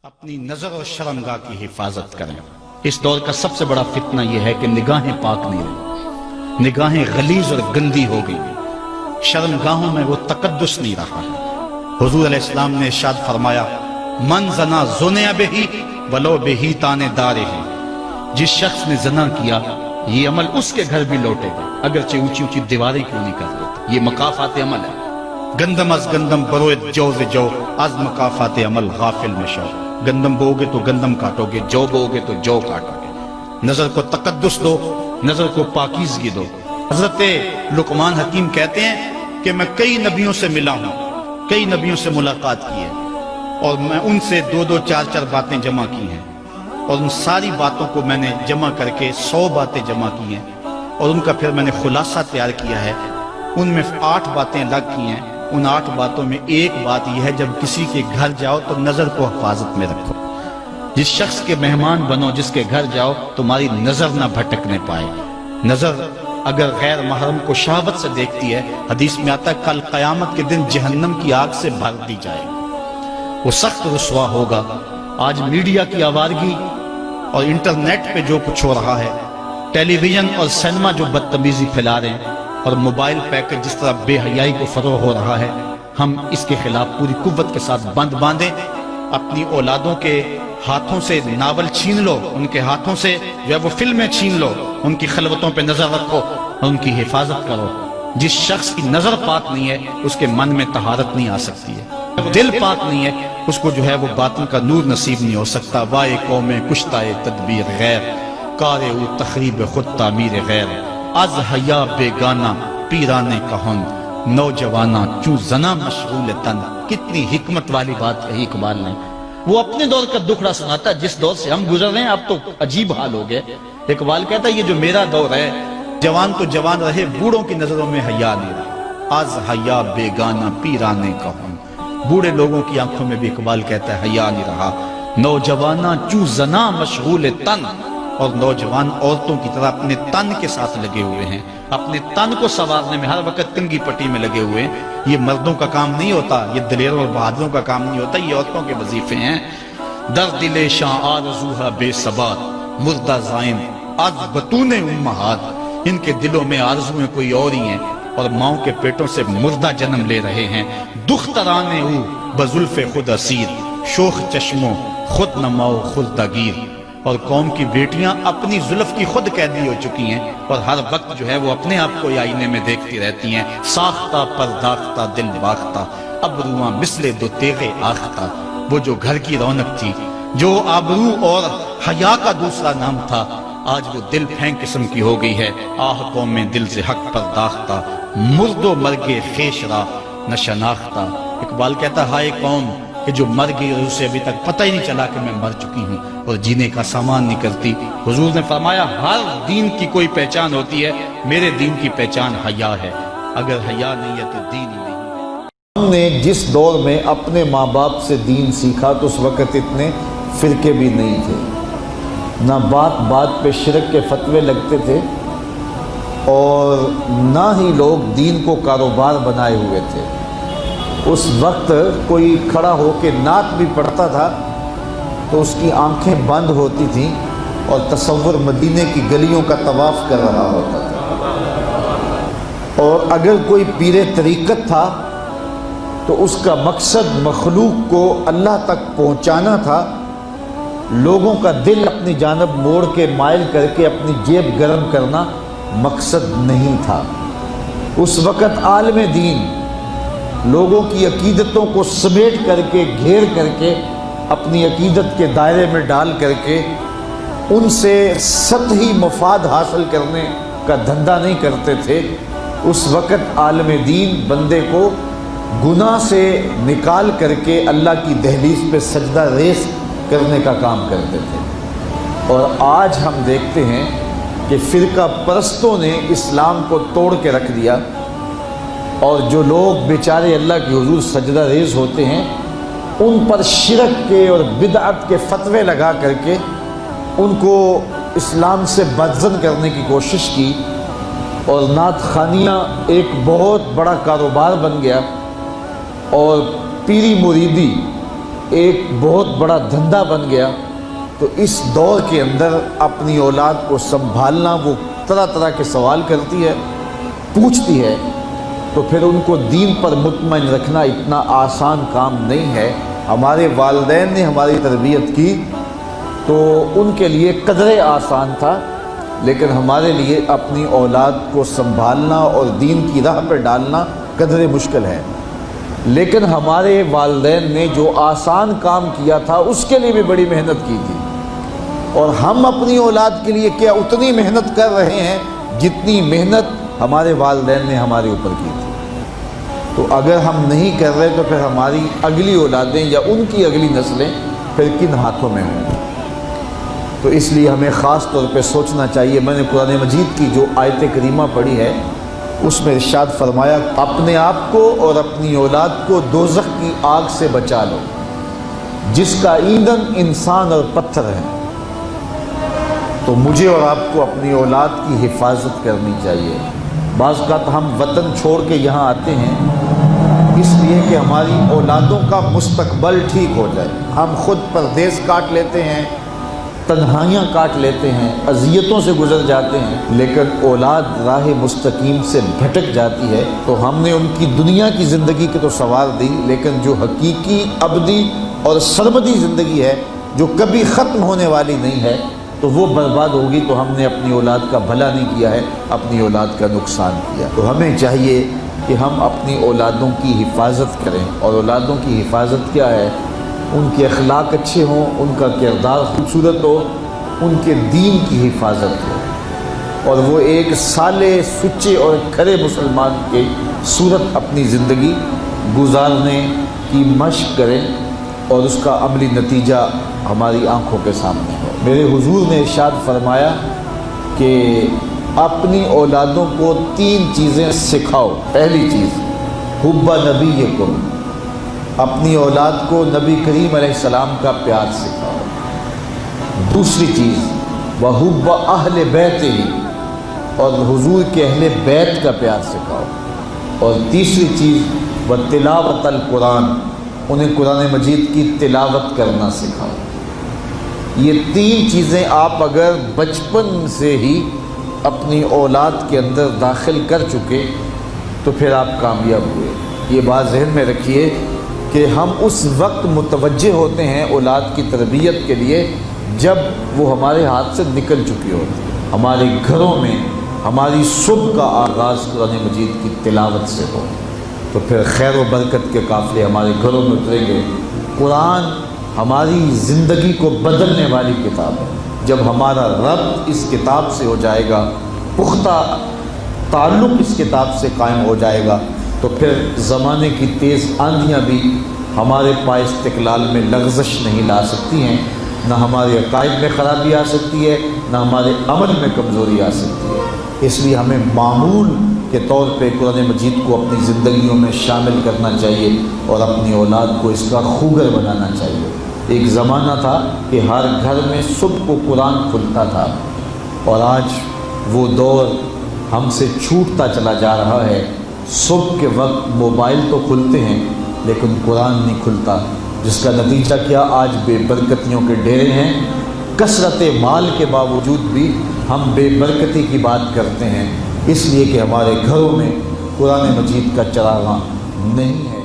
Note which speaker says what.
Speaker 1: اپنی نظر اور شرمگاہ کی حفاظت کریں۔ اس دور کا سب سے بڑا فتنہ یہ ہے کہ نگاہیں پاک نہیں رہی، نگاہیں غلیظ اور گندی ہو گئی ہیں، شرمگاہوں میں وہ تقدس نہیں رہا ہے۔ حضور علیہ السلام نے ارشاد فرمایا، من زنا زنیا بہی ولو بہی تانے دارے ہیں، جس شخص نے زنا کیا یہ عمل اس کے گھر بھی لوٹے گا اگرچہ اونچی اونچی دیواریں کیوں نہیں کر دیتے۔ یہ مکافات عمل ہے۔ گندم از گندم بروید جو ز جو، از مکافات عمل غافل مشو۔ گندم بوگے تو گندم کاٹو گے، جو بوگے تو جو کاٹو گے۔ نظر کو تقدس دو، نظر کو پاکیزگی دو۔ حضرت لقمان حکیم کہتے ہیں کہ میں کئی نبیوں سے ملا ہوں، کئی نبیوں سے ملاقات کی ہے، اور میں ان سے دو دو چار چار باتیں جمع کی ہیں، اور ان ساری باتوں کو میں نے جمع کر کے 100 باتیں جمع کی ہیں، اور ان کا پھر میں نے خلاصہ تیار کیا ہے۔ ان میں 8 باتیں الگ کی ہیں۔ ان 8 باتوں میں ایک بات یہ ہے، جب کسی کے گھر جاؤ تو نظر کو حفاظت میں رکھو۔ جس شخص کے مہمان بنو، جس کے گھر جاؤ، تمہاری نظر نہ بھٹکنے پائے۔ نظر اگر غیر محرم کو شہوت سے دیکھتی ہے، حدیث میں آتا ہے کل قیامت کے دن جہنم کی آگ سے بھر دی جائے گی، وہ سخت رسوا ہوگا۔ آج میڈیا کی آوارگی اور انٹرنیٹ پہ جو کچھ ہو رہا ہے، ٹیلی ویژن اور سینما جو بدتمیزی پھیلا رہے ہیں، اور موبائل پیکج جس طرح بے حیائی کو فروغ ہو رہا ہے، ہم اس کے خلاف پوری قوت کے ساتھ بند باندھیں۔ اپنی اولادوں کے ہاتھوں سے ناول چھین لو، ان کے ہاتھوں سے جو ہے وہ فلمیں چھین لو، ان کی خلوتوں پہ نظر رکھو اور ان کی حفاظت کرو۔ جس شخص کی نظر پاک نہیں ہے، اس کے من میں طہارت نہیں آ سکتی ہے۔ دل پاک نہیں ہے، اس کو جو ہے وہ باطن کا نور نصیب نہیں ہو سکتا۔ وائے قوم کشتہ تدبیر غیر، کار او تخریب خود تعمیر غیر۔ از حیا بیگانہ پیرانے کہن، نوجوانہ چوں زنا مشغول تن۔ کتنی حکمت والی بات کہی اقبال نے۔ وہ اپنے دور کا دکھڑا سناتا ہے، جس دور سے ہم گزر رہے ہیں اب تو عجیب حال ہو گئے۔ اقبال کہتا ہے یہ جو میرا دور ہے، جوان تو جوان رہے، بوڑھوں کی نظروں میں حیا نہیں رہا۔ از حیا بیگانہ پیرانے کہن، بوڑھے لوگوں کی آنکھوں میں بھی اقبال کہتا ہے حیا نہیں رہا۔ نوجوانہ چوں زنا مشغول تن، اور نوجوان عورتوں کی طرح اپنے تن کے ساتھ لگے ہوئے ہیں، اپنے تن کو سنوارنے میں ہر وقت کنگھی پٹی میں لگے ہوئے ہیں۔ یہ مردوں کا کام نہیں ہوتا، یہ دلیروں اور بہادروں کا کام نہیں ہوتا، یہ عورتوں کے وظیفے ہیں۔ در دل شاں آرزوہا بے ثبات، مردہ زائن از بطون امہات۔ ان کے دلوں میں آرزویں کوئی اور ہی ہیں، اور ماؤں کے پیٹوں سے مردہ جنم لے رہے ہیں۔ دخترانے او بزلف خود اسیر، شوخ چشموں خود نماؤ خلدہ گیر۔ اور قوم کی بیٹیاں اپنی زلف کی خود قیدی ہو چکی ہیں، اور ہر وقت جو ہے وہ اپنے آپ کو آئینے میں دیکھتی رہتی ہیں۔ ساختہ پرداختہ دل باختہ، ابروان مثل دو تیغ آختہ۔ وہ جو گھر کی رونق تھی، جو آبرو اور حیا کا دوسرا نام تھا، آج وہ دل پھینک قسم کی ہو گئی ہے۔ آہ قوم میں دل سے حق پرداختہ، مرد و مرگ خویش را نہ شناختہ۔ اقبال کہتا ہے ہائے قوم کہ جو مر گئی اور اسے ابھی تک پتہ ہی نہیں چلا کہ میں مر چکی ہوں اور جینے کا سامان نہیں کرتی۔ حضور نے فرمایا ہر دین کی کوئی پہچان ہوتی ہے، میرے دین کی پہچان حیا ہے۔ اگر حیا نہیں ہے تو دین ہی نہیں ہے۔
Speaker 2: ہم نے جس دور میں اپنے ماں باپ سے دین سیکھا تو اس وقت اتنے فرقے بھی نہیں تھے، نہ بات بات پہ شرک کے فتوے لگتے تھے، اور نہ ہی لوگ دین کو کاروبار بنائے ہوئے تھے۔ اس وقت کوئی کھڑا ہو کے نعت بھی پڑھتا تھا تو اس کی آنکھیں بند ہوتی تھیں اور تصور مدینے کی گلیوں کا طواف کر رہا ہوتا تھا۔ اور اگر کوئی پیر طریقت تھا تو اس کا مقصد مخلوق کو اللہ تک پہنچانا تھا، لوگوں کا دل اپنی جانب موڑ کے مائل کر کے اپنی جیب گرم کرنا مقصد نہیں تھا۔ اس وقت عالم دین لوگوں کی عقیدتوں کو سمیٹ کر کے، گھیر کر کے، اپنی عقیدت کے دائرے میں ڈال کر کے ان سے سطحی مفاد حاصل کرنے کا دھندا نہیں کرتے تھے۔ اس وقت عالم دین بندے کو گناہ سے نکال کر کے اللہ کی دہلیز پہ سجدہ ریز کرنے کا کام کرتے تھے۔ اور آج ہم دیکھتے ہیں کہ فرقہ پرستوں نے اسلام کو توڑ کے رکھ دیا، اور جو لوگ بیچارے اللہ کے حضور سجدہ ریز ہوتے ہیں، ان پر شرک کے اور بدعت کے فتوے لگا کر کے ان کو اسلام سے بدزن کرنے کی کوشش کی، اور نعت خوانیاں ایک بہت بڑا کاروبار بن گیا، اور پیری مریدی ایک بہت بڑا دھندا بن گیا، تو اس دور کے اندر اپنی اولاد کو سنبھالنا، وہ طرح طرح کے سوال کرتی ہے، پوچھتی ہے، تو پھر ان کو دین پر مطمئن رکھنا اتنا آسان کام نہیں ہے۔ ہمارے والدین نے ہماری تربیت کی تو ان کے لیے قدرے آسان تھا، لیکن ہمارے لیے اپنی اولاد کو سنبھالنا اور دین کی راہ پر ڈالنا قدرے مشکل ہے۔ لیکن ہمارے والدین نے جو آسان کام کیا تھا اس کے لیے بھی بڑی محنت کی تھی، اور ہم اپنی اولاد کے لیے کیا اتنی محنت کر رہے ہیں جتنی محنت ہمارے والدین نے ہمارے اوپر کی تھی۔ تو اگر ہم نہیں کر رہے تو پھر ہماری اگلی اولادیں یا ان کی اگلی نسلیں پھر کن ہاتھوں میں ہوں گی؟ تو اس لیے ہمیں خاص طور پہ سوچنا چاہیے۔ میں نے قرآن مجید کی جو آیت کریمہ پڑھی ہے اس میں ارشاد فرمایا، اپنے آپ کو اور اپنی اولاد کو دوزخ کی آگ سے بچا لو جس کا ایندھن انسان اور پتھر ہے۔ تو مجھے اور آپ کو اپنی اولاد کی حفاظت کرنی چاہیے۔ بعض اوقات ہم وطن چھوڑ کے یہاں آتے ہیں اس لیے کہ ہماری اولادوں کا مستقبل ٹھیک ہو جائے۔ ہم خود پردیس کاٹ لیتے ہیں، تنہائیاں کاٹ لیتے ہیں، اذیتوں سے گزر جاتے ہیں، لیکن اولاد راہ مستقیم سے بھٹک جاتی ہے تو ہم نے ان کی دنیا کی زندگی کی تو سنوار دی، لیکن جو حقیقی ابدی اور سرمدی زندگی ہے جو کبھی ختم ہونے والی نہیں ہے تو وہ برباد ہوگی۔ تو ہم نے اپنی اولاد کا بھلا نہیں کیا ہے، اپنی اولاد کا نقصان کیا۔ تو ہمیں چاہیے کہ ہم اپنی اولادوں کی حفاظت کریں، اور اولادوں کی حفاظت کیا ہے؟ ان کے اخلاق اچھے ہوں، ان کا کردار خوبصورت ہو، ان کے دین کی حفاظت ہو، اور وہ ایک صالح، سچے اور کھرے مسلمان کے صورت اپنی زندگی گزارنے کی مشق کریں، اور اس کا عملی نتیجہ ہماری آنکھوں کے سامنے ہو۔ میرے حضور نے ارشاد فرمایا کہ اپنی اولادوں کو 3 چیزیں سکھاؤ۔ پہلی چیز حب نبیکم، اپنی اولاد کو نبی کریم علیہ السلام کا پیار سکھاؤ۔ دوسری چیز وحب اہل بیت ہی، اور حضور کے اہل بیت کا پیار سکھاؤ۔ اور تیسری چیز وتلاوت القرآن، انہیں قرآن مجید کی تلاوت کرنا سکھاؤ۔ یہ 3 چیزیں آپ اگر بچپن سے ہی اپنی اولاد کے اندر داخل کر چکے تو پھر آپ کامیاب ہوئے۔ یہ بات ذہن میں رکھیے کہ ہم اس وقت متوجہ ہوتے ہیں اولاد کی تربیت کے لیے جب وہ ہمارے ہاتھ سے نکل چکی ہوتی ہے۔ ہمارے گھروں میں ہماری صبح کا آغاز قرآن مجید کی تلاوت سے ہو تو پھر خیر و برکت کے قافلے ہمارے گھروں میں اتریں گے۔ قرآن ہماری زندگی کو بدلنے والی کتاب ہے۔ جب ہمارا ربط اس کتاب سے ہو جائے گا، پختہ تعلق اس کتاب سے قائم ہو جائے گا، تو پھر زمانے کی تیز آندھیاں بھی ہمارے پائے استقلال میں لغزش نہیں لا سکتی ہیں، نہ ہمارے عقائد میں خرابی آ سکتی ہے، نہ ہمارے عمل میں کمزوری آ سکتی ہے۔ اس لیے ہمیں معمول کے طور پہ قرآن مجید کو اپنی زندگیوں میں شامل کرنا چاہیے اور اپنی اولاد کو اس کا خوگر بنانا چاہیے۔ ایک زمانہ تھا کہ ہر گھر میں صبح کو قرآن کھلتا تھا، اور آج وہ دور ہم سے چھوٹتا چلا جا رہا ہے۔ صبح کے وقت موبائل تو کھلتے ہیں لیکن قرآن نہیں کھلتا، جس کا نتیجہ کیا؟ آج بے برکتیوں کے ڈیرے ہیں۔ کثرت مال کے باوجود بھی ہم بے برکتی کی بات کرتے ہیں، اس لیے کہ ہمارے گھروں میں قرآن مجید کا چراغاں نہیں ہے۔